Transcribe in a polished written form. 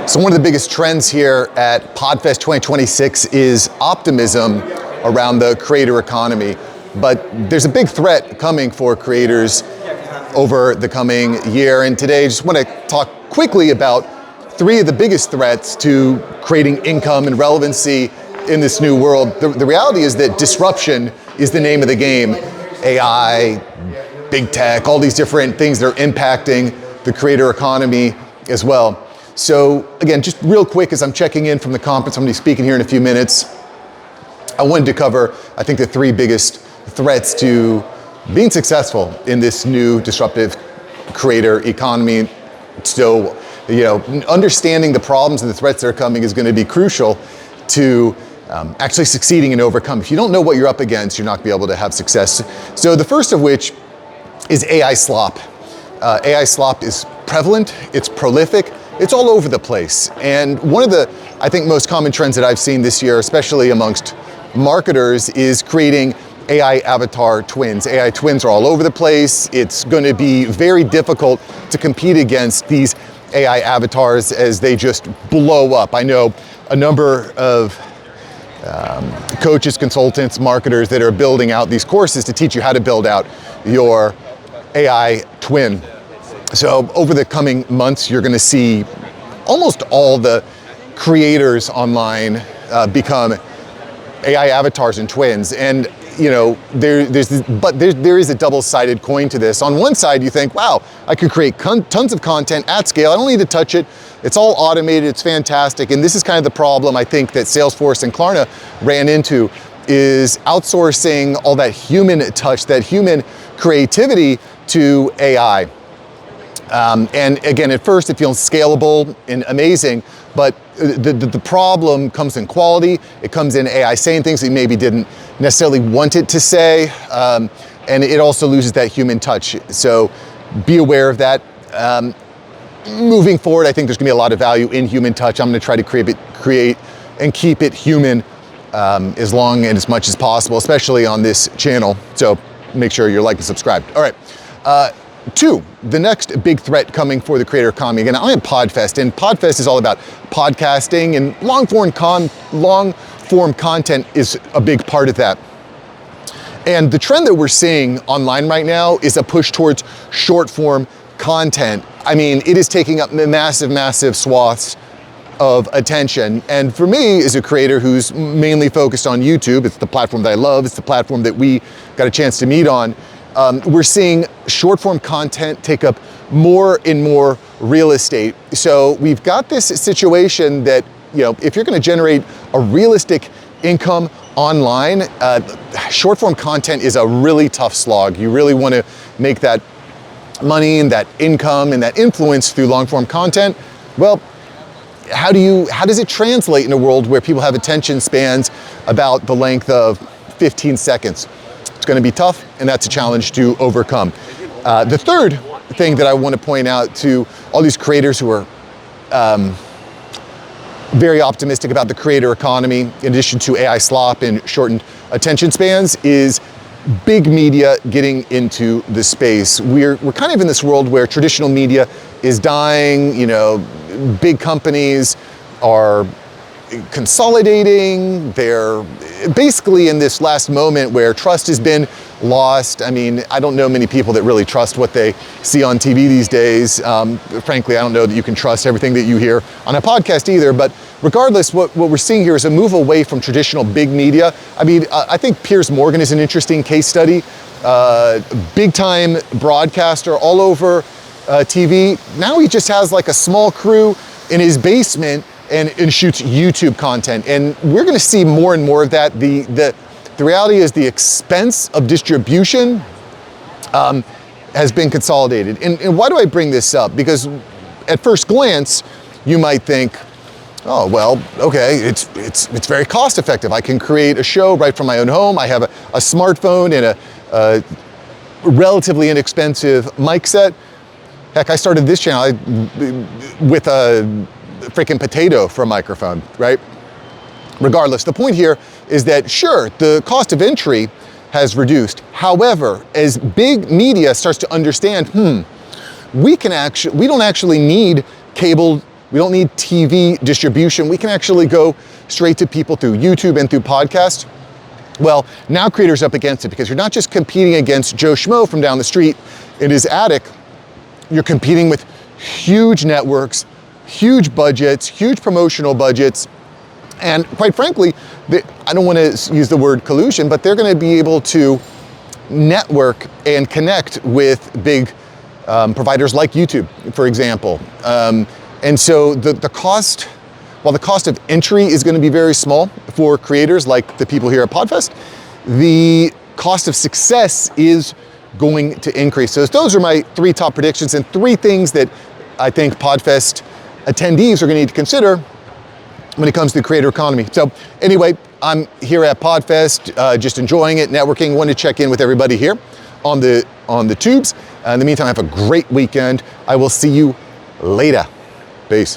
So one of the biggest trends here at Podfest 2026 is optimism around the creator economy. But there's a big threat coming for creators over the coming year. And today I just want to talk quickly about three of the biggest threats to creating income and relevancy in this new world. The reality is that disruption is the name of the game. AI, big tech, all these different things that are impacting the creator economy as well. So again, just real quick as I'm checking in from the conference, I'm going to be speaking here in a few minutes. I wanted to cover, I think, the three biggest threats to being successful in this new disruptive creator economy. So, understanding the problems and the threats that are coming is going to be crucial to actually succeeding and overcome. If you don't know what you're up against, you're not going to be able to have success. So the first of which is AI slop. AI slop is prevalent, it's prolific, it's all over the place. And one of the, I think, most common trends that I've seen this year, especially amongst marketers, is creating AI avatar twins. AI twins are all over the place. It's going to be very difficult to compete against these AI avatars as they just blow up. I know a number of coaches, consultants, marketers that are building out these courses to teach you how to build out your AI twin. So over the coming months, you're going to see almost all the creators online become AI avatars and twins. And there is a double-sided coin to this. On one side, you think, wow, I could create tons of content at scale. I don't need to touch it. It's all automated. It's fantastic. And this is kind of the problem I think that Salesforce and Klarna ran into, is outsourcing all that human touch, that human creativity to AI. And again, at first it feels scalable and amazing, but the problem comes in quality. It comes in AI saying things that maybe didn't necessarily want it to say, and it also loses that human touch. So be aware of that. Moving forward, I think there's gonna be a lot of value in human touch. I'm gonna try to create and keep it human as long and as much as possible, especially on this channel. So make sure you're like and subscribed. All right. Two, the next big threat coming for the creator economy. Again, I'm at Podfest, and Podfest is all about podcasting, and long form content is a big part of that. And the trend that we're seeing online right now is a push towards short form content. I mean, it is taking up massive swaths of attention. And for me, as a creator who's mainly focused on YouTube, it's the platform that I love, it's the platform that we got a chance to meet on. We're seeing short form content take up more and more real estate. So we've got this situation that, if you're going to generate a realistic income online, short form content is a really tough slog. You really want to make that money and that income and that influence through long form content. Well, how does it translate in a world where people have attention spans about the length of 15 seconds? It's going to be tough, and that's a challenge to overcome. The third thing that I want to point out to all these creators who are very optimistic about the creator economy, in addition to AI slop and shortened attention spans, is big media getting into the space. We're kind of in this world where traditional media is dying. Big companies are consolidating. They're basically in this last moment where trust has been lost. I mean, I don't know many people that really trust what they see on TV these days. Frankly, I don't know that you can trust everything that you hear on a podcast either. But regardless, what we're seeing here is a move away from traditional big media. I mean, I think Piers Morgan is an interesting case study. Big time broadcaster all over TV. Now he just has like a small crew in his basement and shoots YouTube content. And we're gonna see more and more of that. The reality is the expense of distribution has been consolidated. And why do I bring this up? Because at first glance, you might think, oh, well, okay, it's very cost effective. I can create a show right from my own home. I have a smartphone and a relatively inexpensive mic set. Heck, I started this channel with a freaking potato for a microphone, right? Regardless, the point here is that sure, the cost of entry has reduced. However, as big media starts to understand, we don't actually need cable We don't need TV distribution. We can actually go straight to people through YouTube and through podcasts. Well, now creators are up against it because you're not just competing against Joe Schmo from down the street in his attic. You're competing with huge networks, huge budgets, huge promotional budgets. And quite frankly, I don't want to use the word collusion, but they're going to be able to network and connect with big providers like YouTube, for example. And so the cost, while the cost of entry is going to be very small for creators like the people here at Podfest, the cost of success is going to increase. So those are my 3 top predictions and 3 things that I think Podfest attendees are going to need to consider when it comes to the creator economy. So anyway, I'm here at Podfest, just enjoying it, networking. Want to check in with everybody here on the tubes. In the meantime, have a great weekend. I will see you later. Peace.